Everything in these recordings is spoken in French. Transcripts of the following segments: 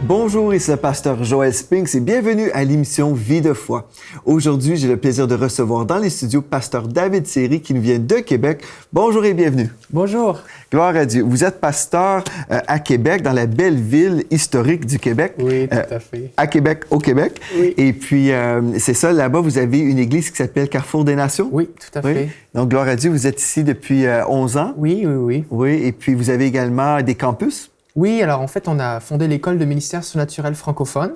Bonjour, ici le pasteur Joël Spinks et bienvenue à l'émission Vie de foi. Aujourd'hui, j'ai le plaisir de recevoir dans les studios pasteur David Seri qui nous vient de Québec. Bonjour et bienvenue. Bonjour. Gloire à Dieu. Vous êtes pasteur à Québec, dans la belle ville historique du Québec. Oui, tout à fait. À Québec, au Québec. Oui. Et puis, c'est ça, là-bas, vous avez une église qui s'appelle Carrefour des Nations. Oui, tout à fait. Donc, gloire à Dieu, vous êtes ici depuis 11 ans. Oui. Oui, et puis vous avez également des campus. Oui, alors en fait, on a fondé l'école de ministère surnaturel francophone,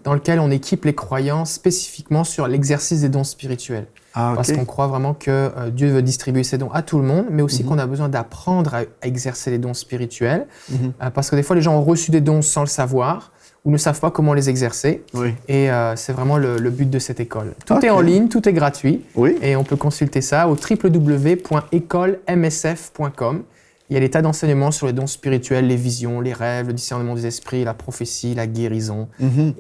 dans lequel on équipe les croyants spécifiquement sur l'exercice des dons spirituels. Ah, OK. Parce qu'on croit vraiment que Dieu veut distribuer ses dons à tout le monde, mais aussi qu'on a besoin d'apprendre à exercer les dons spirituels. Parce que des fois, les gens ont reçu des dons sans le savoir ou ne savent pas comment les exercer. Oui. Et c'est vraiment le but de cette école. Tout OK. est en ligne, tout est gratuit. Oui. Et on peut consulter ça au www.écolemsf.com. Il y a des tas d'enseignements sur les dons spirituels, les visions, les rêves, le discernement des esprits, la prophétie, la guérison.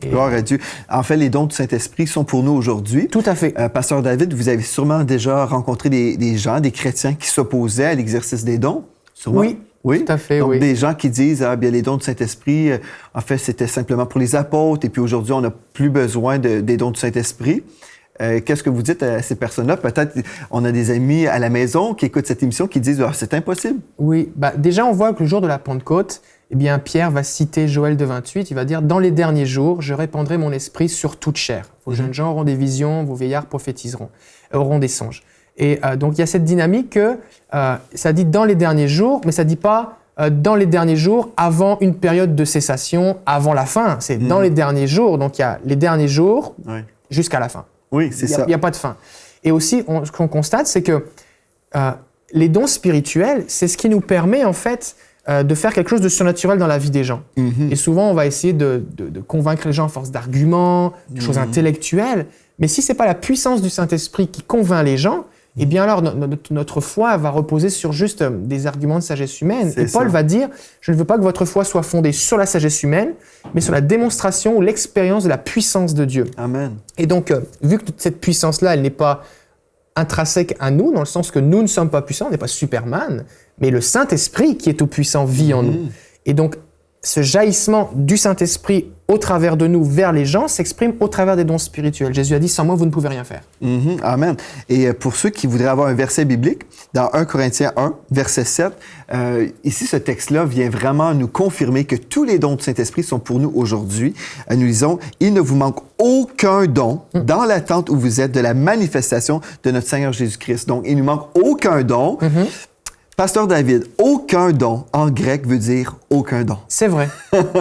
Gloire à Dieu. En fait, les dons du Saint-Esprit sont pour nous aujourd'hui. Tout à fait. Pasteur David, vous avez sûrement déjà rencontré des gens, des chrétiens qui s'opposaient à l'exercice des dons. Sûrement. Oui, tout à fait, Donc, oui. des gens qui disent, bien, les dons du Saint-Esprit, en fait, c'était simplement pour les apôtres, et puis aujourd'hui, on n'a plus besoin des dons du Saint-Esprit. Qu'est-ce que vous dites à ces personnes-là? Peut-être on a des amis à la maison qui écoutent cette émission qui disent c'est impossible. Oui, déjà on voit que le jour de la Pentecôte, eh bien Pierre va citer Joël 2,28, il va dire « Dans les derniers jours, je répandrai mon esprit sur toute chair. Vos jeunes gens auront des visions, vos vieillards prophétiseront, auront des songes. » Et donc il y a cette dynamique que ça dit « dans les derniers jours », mais ça ne dit pas dans les derniers jours, avant une période de cessation, avant la fin. C'est dans les derniers jours, donc il y a les derniers jours jusqu'à la fin. Oui, c'est ça. Il n'y a pas de fin. Et aussi, ce qu'on constate, c'est que les dons spirituels, c'est ce qui nous permet en fait de faire quelque chose de surnaturel dans la vie des gens. Et souvent, on va essayer de convaincre les gens à force d'arguments, de choses intellectuelles. Mais si ce n'est pas la puissance du Saint-Esprit qui convainc les gens, eh bien alors notre foi va reposer sur juste des arguments de sagesse humaine. Et Paul va dire, je ne veux pas que votre foi soit fondée sur la sagesse humaine, mais sur la démonstration ou l'expérience de la puissance de Dieu. Amen. Et donc, vu que toute cette puissance-là, elle n'est pas intrinsèque à nous, dans le sens que nous ne sommes pas puissants, on n'est pas Superman, mais le Saint-Esprit qui est tout puissant vit en nous. Et donc, ce jaillissement du Saint-Esprit au travers de nous vers les gens s'exprime au travers des dons spirituels. Jésus a dit, sans moi, vous ne pouvez rien faire. Amen. Et pour ceux qui voudraient avoir un verset biblique, dans 1 Corinthiens 1, verset 7, ici, ce texte-là vient vraiment nous confirmer que tous les dons du Saint-Esprit sont pour nous aujourd'hui. Nous lisons, « Il ne vous manque aucun don dans l'attente où vous êtes de la manifestation de notre Seigneur Jésus-Christ. » Donc, il ne nous manque aucun don. Pasteur David, aucun don en grec veut dire aucun don. C'est vrai.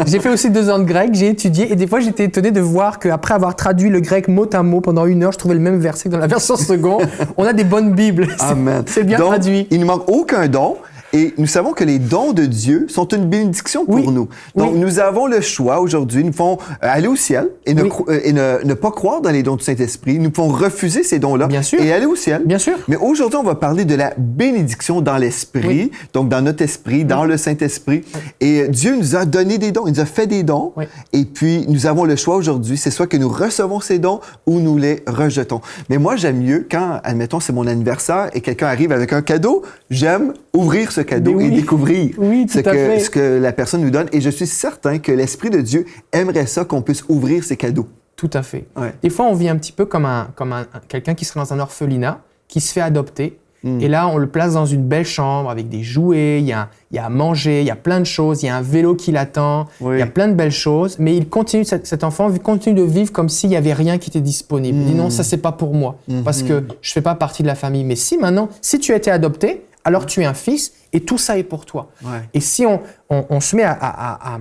J'ai fait aussi 2 ans de grec, j'ai étudié et des fois j'étais étonné de voir qu'après avoir traduit le grec mot à mot pendant 1 heure, je trouvais le même verset que dans la version seconde. On a des bonnes Bibles. Amen. C'est bien donc, traduit. Il ne manque aucun don. Et nous savons que les dons de Dieu sont une bénédiction pour nous. Donc, nous avons le choix aujourd'hui. Nous pouvons aller au ciel et ne pas croire dans les dons du Saint-Esprit. Nous pouvons refuser ces dons-là et aller au ciel. Bien sûr. Mais aujourd'hui, on va parler de la bénédiction dans l'esprit, donc dans notre esprit, dans le Saint-Esprit. Et Dieu nous a donné des dons. Il nous a fait des dons. Et puis, nous avons le choix aujourd'hui. C'est soit que nous recevons ces dons ou nous les rejetons. Mais moi, j'aime mieux quand, admettons, c'est mon anniversaire et quelqu'un arrive avec un cadeau, j'aime ouvrir ce cadeau et découvrir ce que la personne nous donne. Et je suis certain que l'Esprit de Dieu aimerait ça qu'on puisse ouvrir ces cadeaux. Tout à fait. Des fois, on vit un petit peu comme quelqu'un qui serait dans un orphelinat, qui se fait adopter. Et là, on le place dans une belle chambre avec des jouets, il y a à manger, il y a plein de choses, il y a un vélo qui l'attend, il y a plein de belles choses. Mais il continue, cet enfant continue de vivre comme s'il n'y avait rien qui était disponible. Il dit non, ça, c'est pas pour moi, parce que je fais pas partie de la famille. Mais si tu as été adopté, alors tu es un fils et tout ça est pour toi. Et si on se met à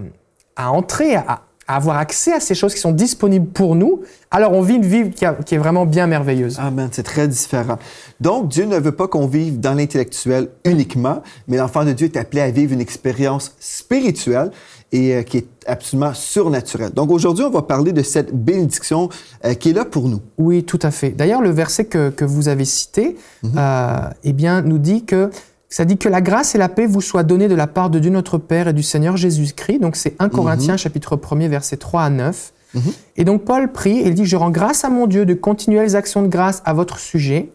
entrer, à avoir accès à ces choses qui sont disponibles pour nous, alors on vit une vie qui est vraiment bien merveilleuse. Amen, c'est très différent. Donc, Dieu ne veut pas qu'on vive dans l'intellectuel uniquement, mais l'enfant de Dieu est appelé à vivre une expérience spirituelle et qui est absolument surnaturelle. Donc, aujourd'hui, on va parler de cette bénédiction qui est là pour nous. Oui, tout à fait. D'ailleurs, le verset que vous avez cité, eh bien, nous dit que ça dit que la grâce et la paix vous soient données de la part de Dieu notre Père et du Seigneur Jésus-Christ. Donc, c'est 1 Corinthiens, chapitre 1er, versets 3 à 9. Et donc, Paul prie et il dit « Je rends grâce à mon Dieu de continuelles actions de grâce à votre sujet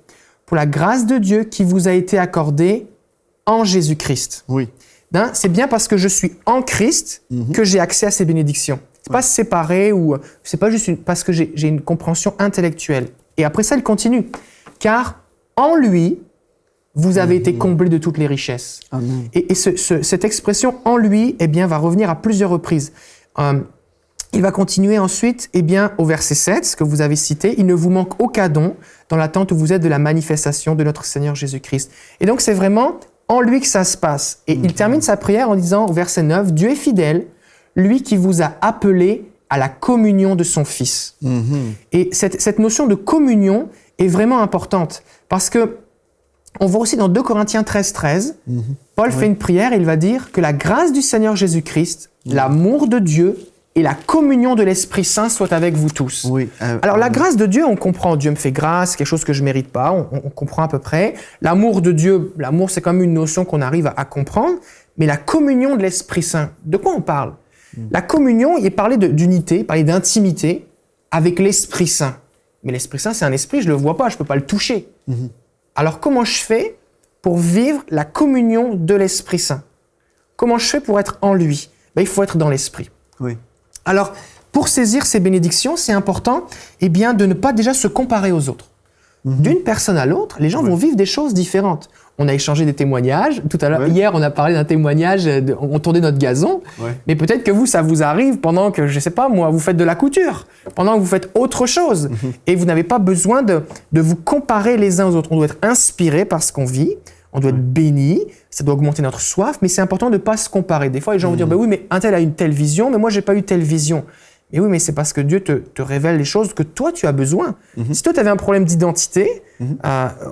pour la grâce de Dieu qui vous a été accordée en Jésus-Christ. » c'est bien parce que je suis en Christ que j'ai accès à ces bénédictions. C'est pas séparé ou c'est pas juste parce que j'ai une compréhension intellectuelle. Et après ça, il continue. Car en lui, vous avez été comblés de toutes les richesses. Amen. Et cette expression « en lui » eh bien, va revenir à plusieurs reprises. Il va continuer ensuite au verset 7, ce que vous avez cité. « Il ne vous manque aucun don dans l'attente où vous êtes de la manifestation de notre Seigneur Jésus-Christ. » Et donc, c'est vraiment en lui que ça se passe. Et il termine sa prière en disant au verset 9 « Dieu est fidèle, lui qui vous a appelé à la communion de son Fils. » Et cette notion de communion est vraiment importante parce que on voit aussi dans 2 Corinthiens 13, Paul fait une prière et il va dire que la grâce du Seigneur Jésus-Christ, l'amour de Dieu et la communion de l'Esprit Saint soient avec vous tous. Alors la grâce de Dieu, on comprend, Dieu me fait grâce, quelque chose que je ne mérite pas, on comprend à peu près. L'amour de Dieu, l'amour c'est comme une notion qu'on arrive à comprendre, mais la communion de l'Esprit Saint, de quoi on parle? La communion, il est parlé d'unité, parlé d'intimité avec l'Esprit Saint. Mais l'Esprit Saint, c'est un esprit, je ne le vois pas, je ne peux pas le toucher. Alors, comment je fais pour vivre la communion de l'Esprit Saint? Comment je fais pour être en lui? Il faut être dans l'Esprit. Alors, pour saisir ces bénédictions, c'est important de ne pas déjà se comparer aux autres. D'une personne à l'autre, les gens vont vivre des choses différentes. On a échangé des témoignages. Tout à l'heure, hier, on a parlé d'un témoignage, on tournait notre gazon. Mais peut-être que vous, ça vous arrive pendant que, je ne sais pas moi, vous faites de la couture, pendant que vous faites autre chose. Et vous n'avez pas besoin de vous comparer les uns aux autres. On doit être inspiré par ce qu'on vit, on doit être béni, ça doit augmenter notre soif, mais c'est important de ne pas se comparer. Des fois, les gens vont dire, oui, mais un tel a une telle vision, mais moi, je n'ai pas eu telle vision. Et oui, mais c'est parce que Dieu te révèle les choses que toi, tu as besoin. Si toi, tu avais un problème d'identité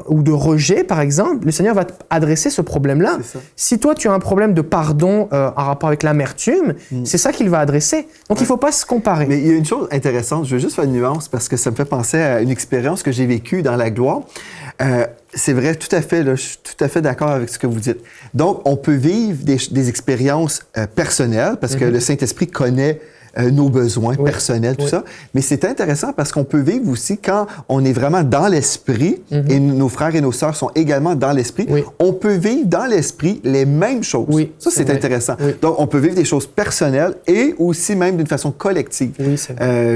ou de rejet, par exemple, le Seigneur va t'adresser ce problème-là. Si toi, tu as un problème de pardon en rapport avec l'amertume, c'est ça qu'il va adresser. Donc, il ne faut pas se comparer. Mais il y a une chose intéressante, je veux juste faire une nuance parce que ça me fait penser à une expérience que j'ai vécue dans la gloire. C'est vrai, tout à fait, là, je suis tout à fait d'accord avec ce que vous dites. Donc, on peut vivre des expériences personnelles parce que le Saint-Esprit connaît nos besoins personnels, tout ça. Mais c'est intéressant parce qu'on peut vivre aussi quand on est vraiment dans l'esprit et nos frères et nos sœurs sont également dans l'esprit. On peut vivre dans l'esprit les mêmes choses. Ça, c'est intéressant. Donc, on peut vivre des choses personnelles et aussi même d'une façon collective.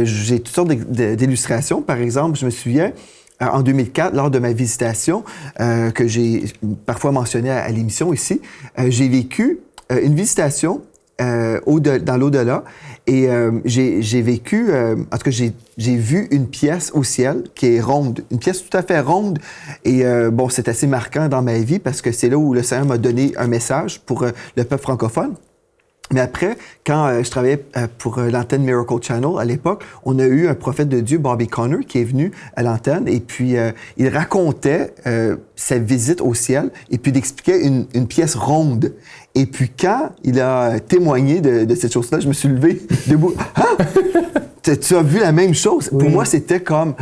J'ai toutes sortes d'illustrations. Par exemple, je me souviens, en 2004, lors de ma visitation, que j'ai parfois mentionné à l'émission ici, j'ai vécu une visitation dans l'au-delà. Et j'ai vécu, en tout cas, j'ai vu une pièce au ciel qui est ronde, une pièce tout à fait ronde. Et bon, c'est assez marquant dans ma vie parce que c'est là où le Seigneur m'a donné un message pour le peuple francophone. Mais après, quand je travaillais pour l'antenne Miracle Channel à l'époque, on a eu un prophète de Dieu, Bobby Conner, qui est venu à l'antenne et puis il racontait sa visite au ciel et puis il expliquait une pièce ronde. Et puis quand il a témoigné de cette chose-là, je me suis levé debout. Ah! Tu as vu la même chose? Pour moi, c'était comme,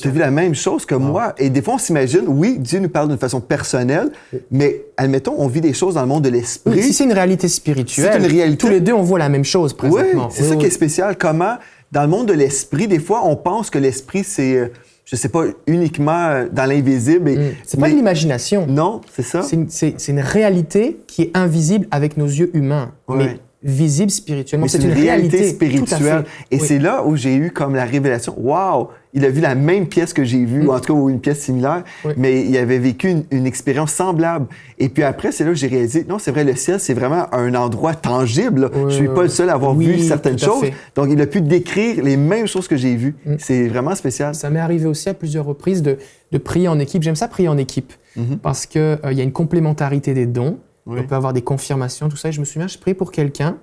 tu as vu la même chose que moi. Et des fois, on s'imagine, oui, Dieu nous parle d'une façon personnelle, mais admettons, on vit des choses dans le monde de l'esprit. Si c'est une réalité spirituelle, c'est une réalité. Tous les deux, on voit la même chose, présentement. C'est ça qui est spécial. Comment, dans le monde de l'esprit, des fois, on pense que l'esprit, c'est, je sais pas, uniquement dans l'invisible. C'est pas de l'imagination. Non, c'est ça. C'est une réalité qui est invisible avec nos yeux humains. Mais visible spirituellement. C'est une réalité spirituelle. Et c'est là où j'ai eu comme la révélation. Wow! Il a vu la même pièce que j'ai vue, ou en tout cas ou une pièce similaire, mais il avait vécu une expérience semblable. Et puis après, c'est là que j'ai réalisé, non, c'est vrai, le ciel, c'est vraiment un endroit tangible. Je suis pas le seul à avoir vu certaines choses. Donc, il a pu décrire les mêmes choses que j'ai vues. C'est vraiment spécial. Ça m'est arrivé aussi à plusieurs reprises de prier en équipe. J'aime ça, prier en équipe, parce qu'il y a une complémentarité des dons. On peut avoir des confirmations, tout ça. Et je me souviens, je priais pour quelqu'un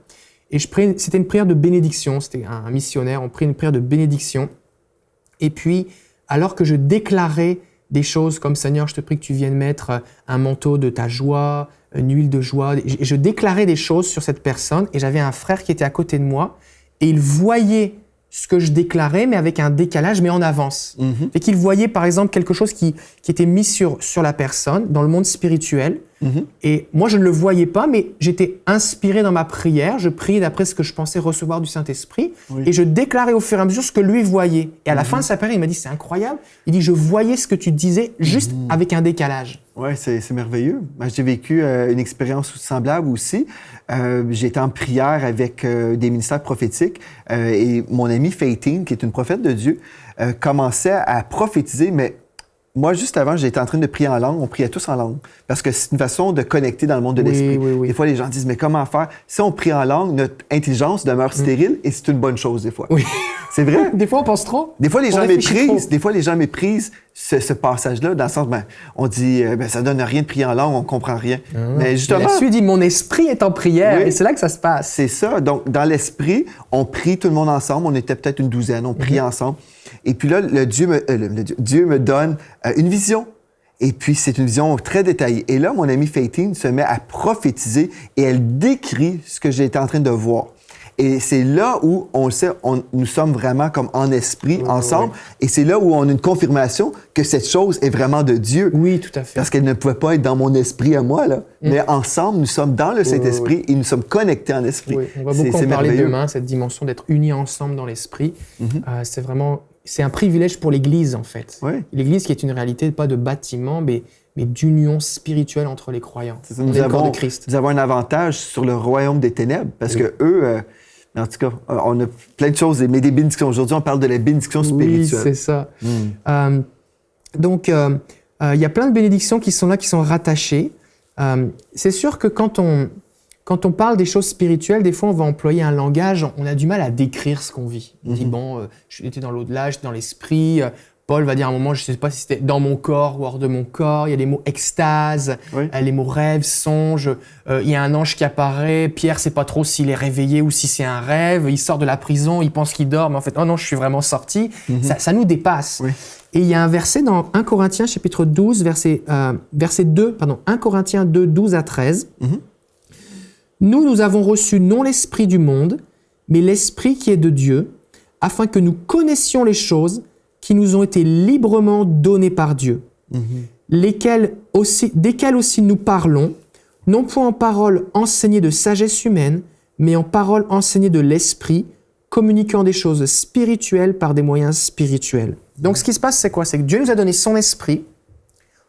et c'était une prière de bénédiction. C'était un missionnaire, on priait une prière de bénédiction. Et puis, alors que je déclarais des choses comme « Seigneur, je te prie que tu viennes mettre un manteau de ta joie, une huile de joie », et je déclarais des choses sur cette personne et j'avais un frère qui était à côté de moi et il voyait ce que je déclarais, mais avec un décalage, mais en avance. Et qu'il voyait, par exemple, quelque chose qui était mis sur la personne, dans le monde spirituel. Et moi, je ne le voyais pas, mais j'étais inspiré dans ma prière. Je priais d'après ce que je pensais recevoir du Saint-Esprit. Et je déclarais au fur et à mesure ce que lui voyait. Et à la fin de sa prière, il m'a dit, c'est incroyable. Il dit, je voyais ce que tu disais juste avec un décalage. Oui, c'est merveilleux. Moi, j'ai vécu une expérience semblable aussi. J'étais en prière avec des ministères prophétiques et mon amie Faitine, qui est une prophète de Dieu, commençait à prophétiser, mais moi, juste avant, j'étais en train de prier en langue. On priait tous en langue. Parce que c'est une façon de connecter dans le monde de l'esprit. Des fois, les gens disent, mais comment faire? Si on prie en langue, notre intelligence demeure stérile et c'est une bonne chose, des fois. Oui. C'est vrai? Des fois, on pense trop. Des fois, les gens méprisent ce passage-là, dans le sens, on dit, ça donne rien de prier en langue, on comprend rien. Mais justement... La suite dit, mon esprit est en prière. Et c'est là que ça se passe. C'est ça. Donc, dans l'esprit, on prie tout le monde ensemble. On était peut-être une douzaine. On priait ensemble. Et puis là, Dieu me donne une vision. Et puis, c'est une vision très détaillée. Et là, mon amie Faitine se met à prophétiser et elle décrit ce que j'étais en train de voir. Et c'est là où on le sait, nous sommes vraiment comme en esprit ensemble. Et c'est là où on a une confirmation que cette chose est vraiment de Dieu. Oui, tout à fait. Parce qu'elle ne pouvait pas être dans mon esprit à moi, là. Mais ensemble, nous sommes dans le Saint-Esprit et nous sommes connectés en esprit. Oui. On va beaucoup en parler demain, cette dimension d'être unis ensemble dans l'esprit. C'est un privilège pour l'Église, en fait. L'Église qui est une réalité, pas de bâtiment, mais d'union spirituelle entre les croyants. Nous avons un avantage sur le royaume des ténèbres, parce que eux... en tout cas, on a plein de choses, mais des bénédictions. Aujourd'hui, on parle de la bénédiction spirituelle. Oui, c'est ça. Donc, il y a plein de bénédictions qui sont là, qui sont rattachées. C'est sûr que quand on parle des choses spirituelles, des fois, on va employer un langage, on a du mal à décrire ce qu'on vit. On dit, j'étais dans l'au-delà, j'étais dans l'esprit. Paul va dire à un moment, je ne sais pas si c'était dans mon corps ou hors de mon corps. Il y a les mots extase, les mots rêve, songe. Il y a un ange qui apparaît. Pierre ne sait pas trop s'il est réveillé ou si c'est un rêve. Il sort de la prison, il pense qu'il dort, mais en fait, oh non, je suis vraiment sorti. Ça nous dépasse. Et il y a un verset dans 1 Corinthiens chapitre 12, verset 2, 1 Corinthiens 2, 12 à 13. Nous avons reçu non l'esprit du monde, mais l'esprit qui est de Dieu, afin que nous connaissions les choses qui nous ont été librement données par Dieu, desquelles aussi nous parlons, non point en paroles enseignées de sagesse humaine, mais en paroles enseignées de l'esprit, communiquant des choses spirituelles par des moyens spirituels. Donc ce qui se passe, c'est quoi? C'est que Dieu nous a donné son esprit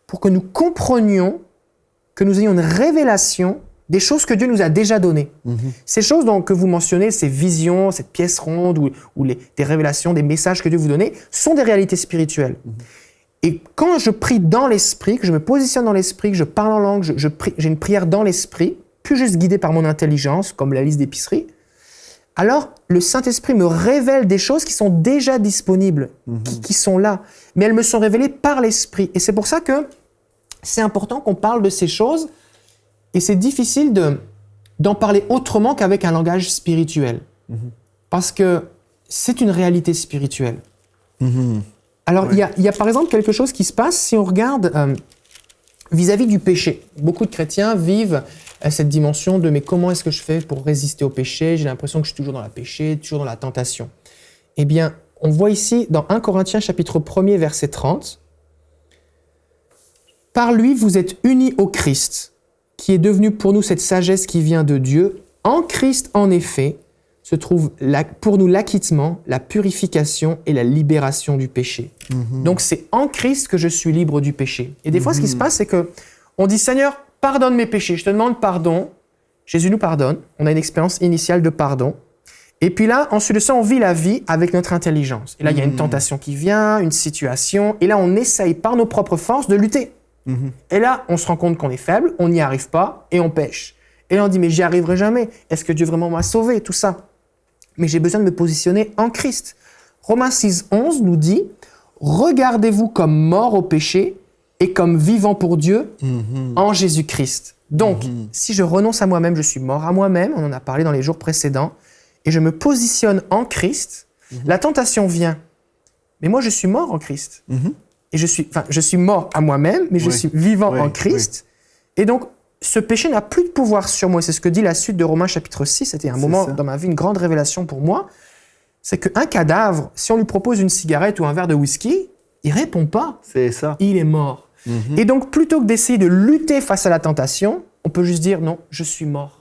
pour que nous comprenions, que nous ayons une révélation des choses que Dieu nous a déjà données. Ces choses que vous mentionnez, ces visions, cette pièce ronde ou des révélations, des messages que Dieu vous donne, sont des réalités spirituelles. Et quand je prie dans l'esprit, que je me positionne dans l'esprit, que je parle en langue, j'ai une prière dans l'esprit, plus juste guidée par mon intelligence, comme la liste d'épicerie, alors le Saint-Esprit me révèle des choses qui sont déjà disponibles, qui sont là. Mais elles me sont révélées par l'esprit. Et c'est pour ça que c'est important qu'on parle de ces choses. Et c'est difficile d'en parler autrement qu'avec un langage spirituel. Parce que c'est une réalité spirituelle. Alors, il y a par exemple quelque chose qui se passe si on regarde vis-à-vis du péché. Beaucoup de chrétiens vivent cette dimension de « mais comment est-ce que je fais pour résister au péché? J'ai l'impression que je suis toujours dans le péché, toujours dans la tentation. » Eh bien, on voit ici dans 1 Corinthiens chapitre 1er, verset 30, « Par lui, vous êtes unis au Christ, qui est devenu pour nous cette sagesse qui vient de Dieu. En Christ, en effet, se trouve pour nous l'acquittement, la purification et la libération du péché. » Donc, c'est en Christ que je suis libre du péché. Et des fois, ce qui se passe, c'est qu'on dit « Seigneur, pardonne mes péchés. Je te demande pardon. » Jésus nous pardonne. On a une expérience initiale de pardon. Et puis là, ensuite de ça, on vit la vie avec notre intelligence. Et là, il y a une tentation qui vient, une situation. Et là, on essaye par nos propres forces de lutter. Et là, on se rend compte qu'on est faible, on n'y arrive pas et on pêche. Et là, on dit, mais j'y arriverai jamais. Est-ce que Dieu vraiment m'a sauvé? Tout ça. Mais j'ai besoin de me positionner en Christ. Romains 6, 11 nous dit, regardez-vous comme mort au péché et comme vivant pour Dieu en Jésus-Christ. Donc, si je renonce à moi-même, je suis mort à moi-même, on en a parlé dans les jours précédents, et je me positionne en Christ, la tentation vient. Mais moi, je suis mort en Christ. Et je suis mort à moi-même, mais je suis vivant en Christ. Et donc, ce péché n'a plus de pouvoir sur moi. C'est ce que dit la suite de Romains chapitre 6. C'était un moment dans ma vie, une grande révélation pour moi. C'est qu'un cadavre, si on lui propose une cigarette ou un verre de whisky, il ne répond pas. C'est ça. Il est mort. Et donc, plutôt que d'essayer de lutter face à la tentation, on peut juste dire non, je suis mort.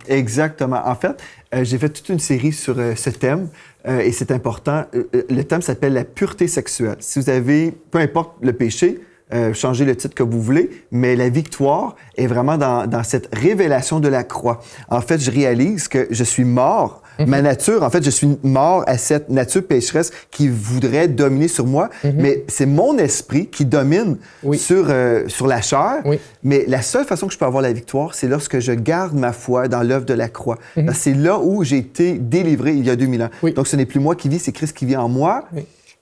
Exactement. En fait, j'ai fait toute une série sur ce thème et c'est important. Le thème s'appelle la pureté sexuelle. Si vous avez, peu importe le péché, changez le titre que vous voulez, mais la victoire est vraiment dans cette révélation de la croix. En fait, je réalise que je suis mort. Ma nature, en fait, je suis mort à cette nature pécheresse qui voudrait dominer sur moi, mais c'est mon esprit qui domine sur la chair. Mais la seule façon que je peux avoir la victoire, c'est lorsque je garde ma foi dans l'œuvre de la croix. Parce que c'est là où j'ai été délivré il y a 2000 ans. Donc, ce n'est plus moi qui vis, c'est Christ qui vit en moi.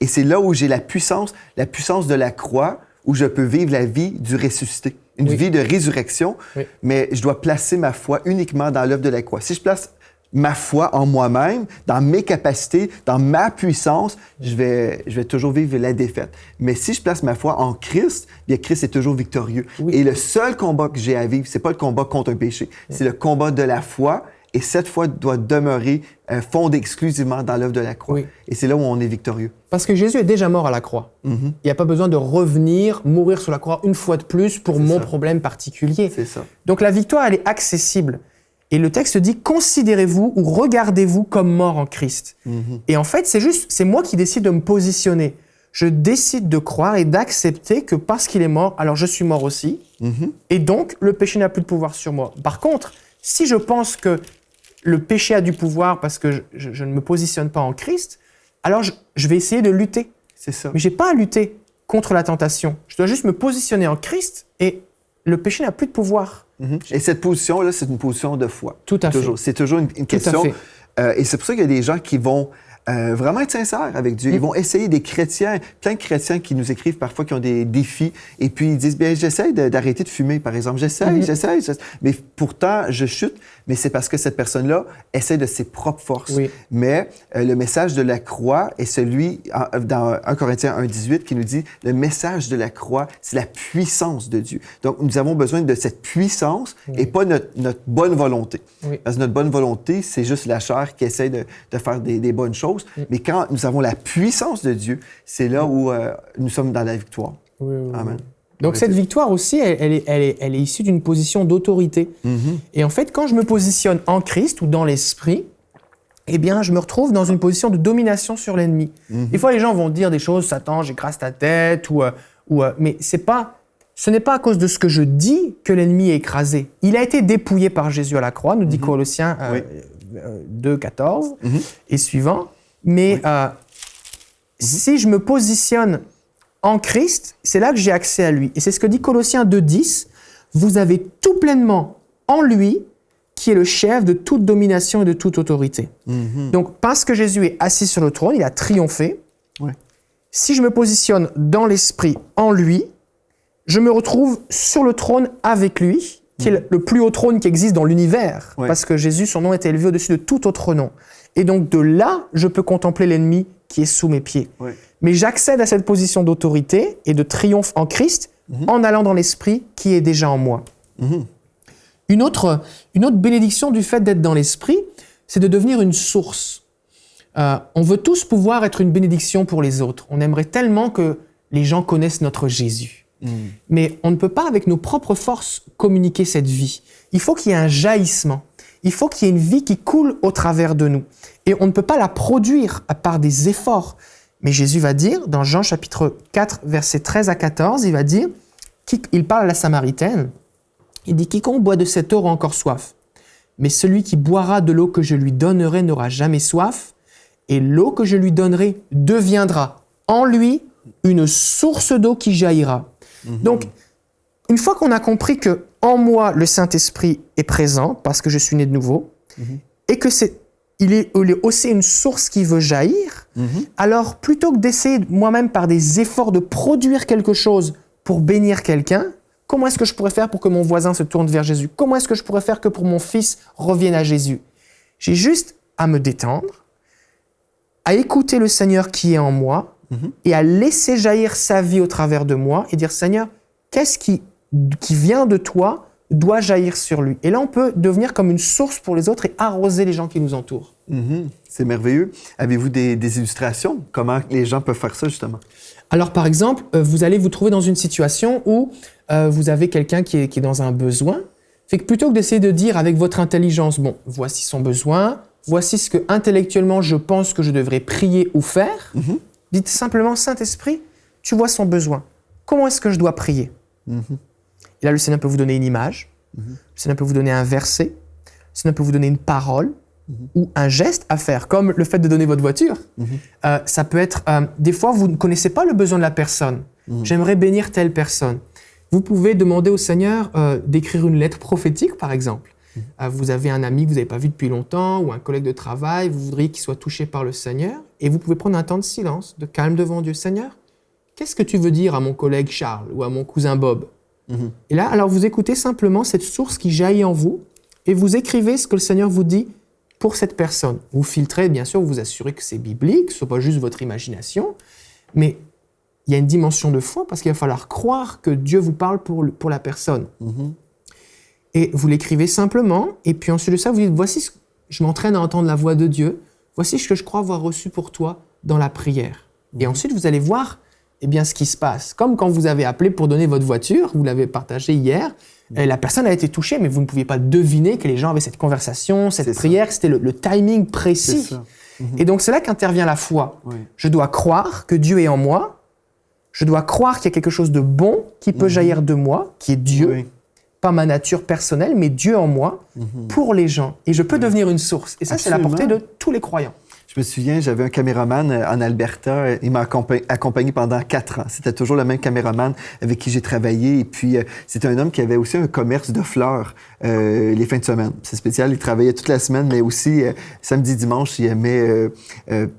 Et c'est là où j'ai la puissance de la croix, où je peux vivre la vie du ressuscité, une vie de résurrection, mais je dois placer ma foi uniquement dans l'œuvre de la croix. Si je place ma foi en moi-même, dans mes capacités, dans ma puissance, je vais toujours vivre la défaite. Mais si je place ma foi en Christ, bien Christ est toujours victorieux. Et le seul combat que j'ai à vivre, c'est pas le combat contre un péché, c'est le combat de la foi. Et cette foi doit demeurer fondée exclusivement dans l'œuvre de la croix. Et c'est là où on est victorieux. Parce que Jésus est déjà mort à la croix. Il n'y a pas besoin de revenir, mourir sur la croix une fois de plus pour mon problème particulier. C'est ça. Donc la victoire, elle est accessible. Et le texte dit « Considérez-vous ou regardez-vous comme mort en Christ ». Et en fait, c'est moi qui décide de me positionner. Je décide de croire et d'accepter que parce qu'il est mort, alors je suis mort aussi. Et donc, le péché n'a plus de pouvoir sur moi. Par contre, si je pense que le péché a du pouvoir parce que je ne me positionne pas en Christ, alors je vais essayer de lutter. C'est ça. Mais je n'ai pas à lutter contre la tentation. Je dois juste me positionner en Christ et le péché n'a plus de pouvoir. Et cette position-là, c'est une position de foi. Tout à fait. C'est toujours une question. Et c'est pour ça qu'il y a des gens qui vont vraiment être sincères avec Dieu. Ils vont essayer, des chrétiens, plein de chrétiens qui nous écrivent parfois, qui ont des défis, et puis ils disent, bien, j'essaie d'arrêter de fumer, par exemple. J'essaie, mais pourtant, je chute. Mais c'est parce que cette personne-là essaie de ses propres forces. Mais le message de la croix est celui, dans 1 Corinthiens 1,18, qui nous dit, le message de la croix, c'est la puissance de Dieu. Donc, nous avons besoin de cette puissance et pas notre bonne volonté. Parce que notre bonne volonté, c'est juste la chair qui essaie de faire des bonnes choses. Mais quand nous avons la puissance de Dieu, c'est là où nous sommes dans la victoire. Amen. Donc cette victoire aussi, elle est issue d'une position d'autorité. Et en fait, quand je me positionne en Christ ou dans l'Esprit, eh bien, je me retrouve dans une position de domination sur l'ennemi. Des fois, les gens vont dire des choses, « Satan, j'écrase ta tête », mais ce n'est pas à cause de ce que je dis que l'ennemi est écrasé. Il a été dépouillé par Jésus à la croix, nous dit Colossiens 2,14 et suivant. Mais si je me positionne en Christ, c'est là que j'ai accès à lui. Et c'est ce que dit Colossiens 2,10. Vous avez tout pleinement en lui, qui est le chef de toute domination et de toute autorité. Donc, parce que Jésus est assis sur le trône, il a triomphé. Si je me positionne dans l'esprit en lui, je me retrouve sur le trône avec lui, qui est le plus haut trône qui existe dans l'univers. Parce que Jésus, son nom est élevé au-dessus de tout autre nom. Et donc, de là, je peux contempler l'ennemi qui est sous mes pieds. Mais j'accède à cette position d'autorité et de triomphe en Christ en allant dans l'Esprit qui est déjà en moi. Une autre bénédiction du fait d'être dans l'Esprit, c'est de devenir une source. On veut tous pouvoir être une bénédiction pour les autres. On aimerait tellement que les gens connaissent notre Jésus. Mais on ne peut pas, avec nos propres forces, communiquer cette vie. Il faut qu'il y ait un jaillissement. Il faut qu'il y ait une vie qui coule au travers de nous. Et on ne peut pas la produire par des efforts. Mais Jésus va dire, dans Jean chapitre 4, versets 13 à 14, il va dire, il parle à la Samaritaine, il dit « Quiconque boit de cette eau aura encore soif. Mais celui qui boira de l'eau que je lui donnerai n'aura jamais soif, et l'eau que je lui donnerai deviendra en lui une source d'eau qui jaillira. » Donc, une fois qu'on a compris que en moi, le Saint-Esprit est présent, parce que je suis né de nouveau, et que il est aussi une source qui veut jaillir, alors plutôt que d'essayer moi-même par des efforts de produire quelque chose pour bénir quelqu'un, comment est-ce que je pourrais faire pour que mon voisin se tourne vers Jésus? Comment est-ce que je pourrais faire que pour mon fils revienne à Jésus? J'ai juste à me détendre, à écouter le Seigneur qui est en moi et à laisser jaillir sa vie au travers de moi et dire « Seigneur, qu'est-ce qui vient de toi doit jaillir sur lui. » Et là, on peut devenir comme une source pour les autres et arroser les gens qui nous entourent. C'est merveilleux. Avez-vous des illustrations? Comment les gens peuvent faire ça, justement? Alors, par exemple, vous allez vous trouver dans une situation où vous avez quelqu'un qui est dans un besoin. Fait que plutôt que d'essayer de dire avec votre intelligence, bon, voici son besoin, voici ce que intellectuellement je pense que je devrais prier ou faire, dites simplement, Saint-Esprit, tu vois son besoin. Comment est-ce que je dois prier? Et là, le Seigneur peut vous donner une image, le Seigneur peut vous donner un verset, le Seigneur peut vous donner une parole ou un geste à faire, comme le fait de donner votre voiture. Ça peut être, des fois, vous ne connaissez pas le besoin de la personne. J'aimerais bénir telle personne. Vous pouvez demander au Seigneur d'écrire une lettre prophétique, par exemple. Vous avez un ami que vous n'avez pas vu depuis longtemps ou un collègue de travail, vous voudriez qu'il soit touché par le Seigneur et vous pouvez prendre un temps de silence, de calme devant Dieu. Seigneur, qu'est-ce que tu veux dire à mon collègue Charles ou à mon cousin Bob? Et là, alors vous écoutez simplement cette source qui jaillit en vous et vous écrivez ce que le Seigneur vous dit pour cette personne. Vous filtrez, bien sûr, vous vous assurez que c'est biblique, que ce n'est pas juste votre imagination, mais il y a une dimension de foi parce qu'il va falloir croire que Dieu vous parle pour la personne. Et vous l'écrivez simplement, et puis ensuite de ça, vous dites, voici ce que je m'entraîne à entendre la voix de Dieu, voici ce que je crois avoir reçu pour toi dans la prière. Et ensuite, vous allez voir ce qui se passe. Comme quand vous avez appelé pour donner votre voiture, vous l'avez partagé hier, la personne a été touchée, mais vous ne pouviez pas deviner que les gens avaient cette conversation, cette prière, c'était le timing précis. Et donc, c'est là qu'intervient la foi. Je dois croire que Dieu est en moi, je dois croire qu'il y a quelque chose de bon qui peut jaillir de moi, qui est Dieu, pas ma nature personnelle, mais Dieu en moi, pour les gens. Et je peux devenir une source. Et ça, c'est la portée de tous les croyants. Je me souviens, j'avais un caméraman en Alberta. Il m'a accompagné pendant 4 ans. C'était toujours le même caméraman avec qui j'ai travaillé. Et puis, c'était un homme qui avait aussi un commerce de fleurs les fins de semaine. C'est spécial, il travaillait toute la semaine, mais aussi samedi, dimanche, il aimait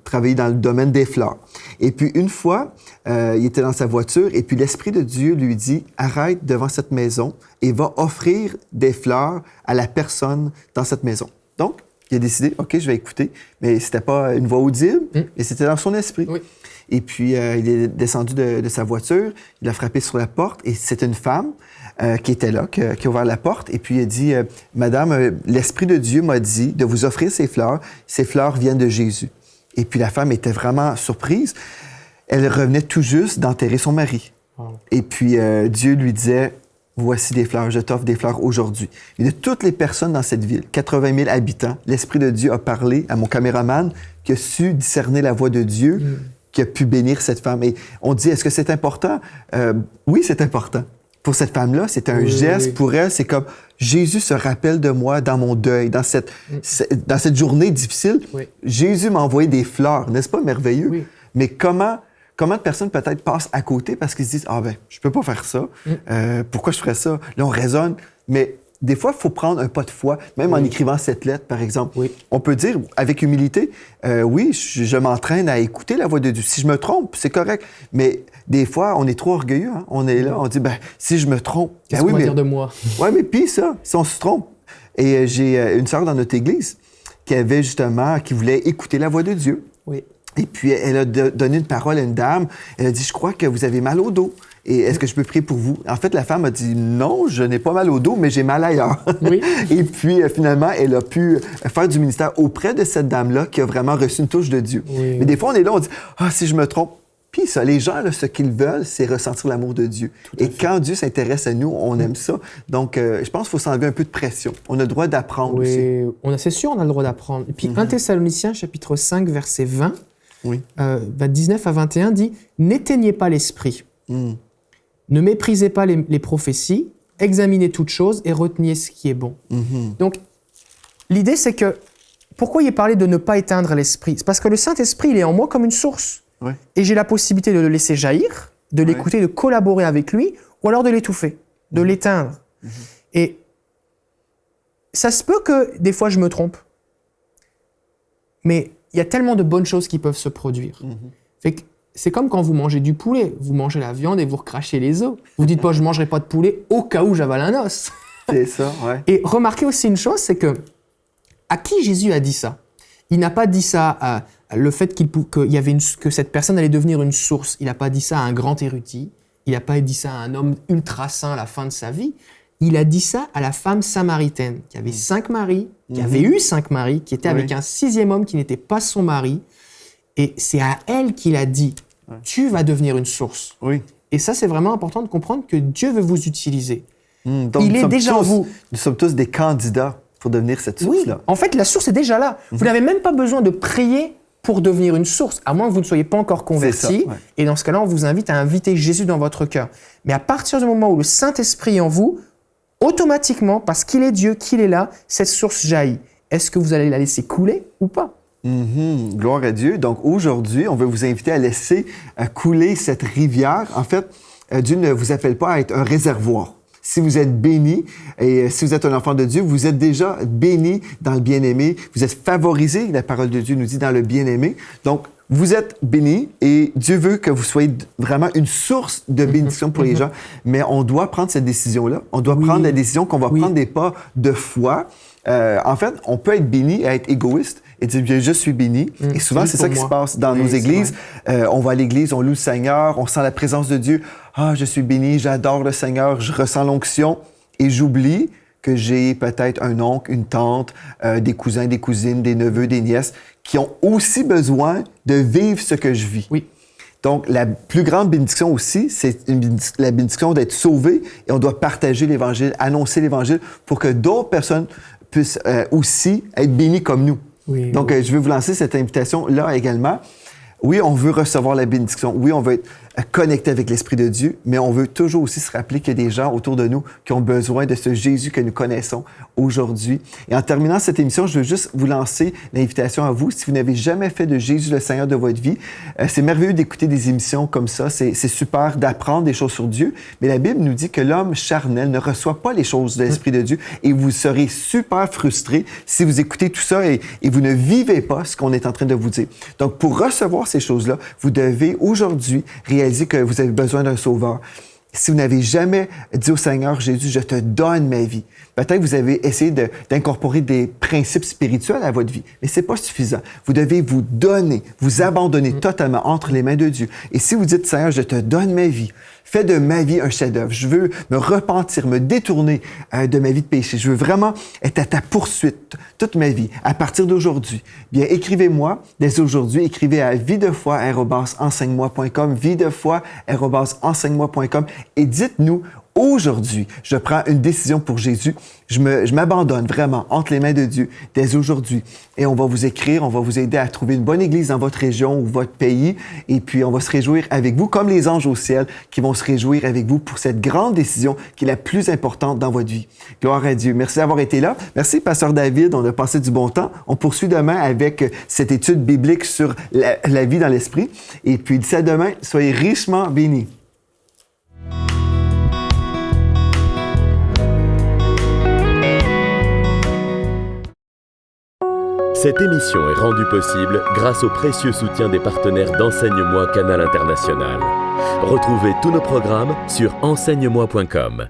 travailler dans le domaine des fleurs. Et puis, une fois, il était dans sa voiture et puis l'Esprit de Dieu lui dit « Arrête devant cette maison et va offrir des fleurs à la personne dans cette maison. » Donc, il a décidé, OK, je vais écouter, mais c'était pas une voix audible, mais c'était dans son esprit. Et puis, il est descendu de sa voiture, il a frappé sur la porte, et c'est une femme qui était là, qui a ouvert la porte, et puis il a dit, « Madame, l'Esprit de Dieu m'a dit de vous offrir ces fleurs viennent de Jésus. » Et puis la femme était vraiment surprise. Elle revenait tout juste d'enterrer son mari. Et puis Dieu lui disait, voici des fleurs, je t'offre des fleurs aujourd'hui. Et de toutes les personnes dans cette ville, 80 000 habitants, l'Esprit de Dieu a parlé à mon caméraman qui a su discerner la voix de Dieu, qui a pu bénir cette femme. Et on dit, est-ce que c'est important? Oui, c'est important. Pour cette femme-là, c'est un geste. Pour elle, c'est comme, Jésus se rappelle de moi dans mon deuil, dans cette journée difficile. Jésus m'a envoyé des fleurs, n'est-ce pas merveilleux? Mais comment de personnes peut-être passent à côté parce qu'ils se disent « Ah ben, je peux pas faire ça. Pourquoi je ferais ça? » Là, on raisonne. Mais des fois, il faut prendre un pas de foi, même en écrivant cette lettre, par exemple. On peut dire, avec humilité, oui, je m'entraîne à écouter la voix de Dieu. Si je me trompe, c'est correct. Mais des fois, on est trop orgueilleux. Hein? On est là, on dit, ben, si je me trompe... Qu'est-ce qu'on va dire de moi? Oui, mais puis ça, si on se trompe. Et j'ai une sœur dans notre église qui voulait écouter la voix de Dieu. Et puis, elle a donné une parole à une dame. Elle a dit, je crois que vous avez mal au dos. Et est-ce que je peux prier pour vous? En fait, la femme a dit, non, je n'ai pas mal au dos, mais j'ai mal ailleurs. Et puis, finalement, elle a pu faire du ministère auprès de cette dame-là qui a vraiment reçu une touche de Dieu. Mais des fois, on est là, on dit, si je me trompe. Puis ça, les gens, là, ce qu'ils veulent, c'est ressentir l'amour de Dieu. Et quand Dieu s'intéresse à nous, on aime ça. Donc, je pense qu'il faut s'enlever un peu de pression. On a le droit d'apprendre aussi. C'est sûr, on a le droit d'apprendre. Et puis, 1 Thessaloniciens, chapitre 5, verset 20, 19 à 21, dit « N'éteignez pas l'esprit. Ne méprisez pas les prophéties. Examinez toutes choses et retenez ce qui est bon. » Donc, l'idée, c'est que, pourquoi il est parlé de ne pas éteindre l'esprit? C'est parce que le Saint-Esprit, il est en moi comme une source. Et j'ai la possibilité de le laisser jaillir, de l'écouter, de collaborer avec lui, ou alors de l'étouffer, de l'éteindre. Et ça se peut que des fois je me trompe, mais il y a tellement de bonnes choses qui peuvent se produire. Fait que c'est comme quand vous mangez du poulet, vous mangez la viande et vous recrachez les os. Vous dites pas je mangerai pas de poulet au cas où j'avale un os. C'est ça, Et remarquez aussi une chose, c'est que à qui Jésus a dit ça? Il n'a pas dit ça à le fait que cette personne allait devenir une source. Il n'a pas dit ça à un grand érudit. Il n'a pas dit ça à un homme ultra saint à la fin de sa vie. Il a dit ça à la femme samaritaine qui avait 5 maris, qui avait eu 5 maris, qui était avec un 6e homme qui n'était pas son mari. Et c'est à elle qu'il a dit tu vas devenir une source. Oui. Et ça, c'est vraiment important de comprendre que Dieu veut vous utiliser. Donc, Il est déjà en vous. Nous sommes tous des candidats pour devenir cette source-là. Oui, en fait, la source est déjà là. Vous n'avez même pas besoin de prier pour devenir une source, à moins que vous ne soyez pas encore converti. Ouais. Et dans ce cas-là, on vous invite à inviter Jésus dans votre cœur. Mais à partir du moment où le Saint-Esprit est en vous, automatiquement, parce qu'il est Dieu, qu'il est là, cette source jaillit. Est-ce que vous allez la laisser couler ou pas? Gloire à Dieu. Donc aujourd'hui, on veut vous inviter à laisser couler cette rivière. En fait, Dieu ne vous appelle pas à être un réservoir. Si vous êtes béni et si vous êtes un enfant de Dieu, vous êtes déjà béni dans le bien-aimé. Vous êtes favorisé, la parole de Dieu nous dit, dans le bien-aimé. Donc, vous êtes béni et Dieu veut que vous soyez vraiment une source de bénédiction pour les gens. Mais on doit prendre cette décision-là. On doit prendre la décision qu'on va prendre des pas de foi. En fait, on peut être béni et être égoïste et dire « je suis béni ». Et souvent, c'est ça qui se passe dans nos églises. On va à l'église, on loue le Seigneur, on sent la présence de Dieu. « Ah, je suis béni, j'adore le Seigneur, je ressens l'onction ». Et j'oublie que j'ai peut-être un oncle, une tante, des cousins, des cousines, des neveux, des nièces qui ont aussi besoin de vivre ce que je vis. Oui. Donc, la plus grande bénédiction aussi, c'est la bénédiction d'être sauvé et on doit partager l'Évangile, annoncer l'Évangile pour que d'autres personnes puissent aussi être bénies comme nous. Oui, Donc, je vais vous lancer cette invitation-là également. Oui, on veut recevoir la bénédiction. Oui, on veut être connecté avec l'Esprit de Dieu, mais on veut toujours aussi se rappeler qu'il y a des gens autour de nous qui ont besoin de ce Jésus que nous connaissons aujourd'hui. Et en terminant cette émission, je veux juste vous lancer l'invitation à vous. Si vous n'avez jamais fait de Jésus le Seigneur de votre vie, c'est merveilleux d'écouter des émissions comme ça. C'est super d'apprendre des choses sur Dieu, mais la Bible nous dit que l'homme charnel ne reçoit pas les choses de l'Esprit de Dieu et vous serez super frustré si vous écoutez tout ça et vous ne vivez pas ce qu'on est en train de vous dire. Donc, pour recevoir ces choses-là, vous devez aujourd'hui réaliser que vous avez besoin d'un sauveur. Si vous n'avez jamais dit au Seigneur Jésus, je te donne ma vie, peut-être que vous avez essayé d'incorporer des principes spirituels à votre vie, mais c'est pas suffisant. Vous devez vous donner, vous abandonner totalement entre les mains de Dieu. Et si vous dites, Seigneur, je te donne ma vie, fais de ma vie un chef-d'œuvre. Je veux me repentir, me détourner de ma vie de péché. Je veux vraiment être à ta poursuite toute ma vie, à partir d'aujourd'hui. Bien, écrivez-moi dès aujourd'hui. Écrivez à videfoi@enseigne-moi.com, videfoi@enseigne-moi.com et dites-nous aujourd'hui, je prends une décision pour Jésus. Je m'abandonne vraiment entre les mains de Dieu dès aujourd'hui. Et on va vous écrire, on va vous aider à trouver une bonne église dans votre région ou votre pays. Et puis, on va se réjouir avec vous, comme les anges au ciel qui vont se réjouir avec vous pour cette grande décision qui est la plus importante dans votre vie. Gloire à Dieu. Merci d'avoir été là. Merci, Pasteur David. On a passé du bon temps. On poursuit demain avec cette étude biblique sur la vie dans l'esprit. Et puis, d'ici à demain, soyez richement bénis. Cette émission est rendue possible grâce au précieux soutien des partenaires d'Enseigne-moi Canal International. Retrouvez tous nos programmes sur enseigne-moi.com.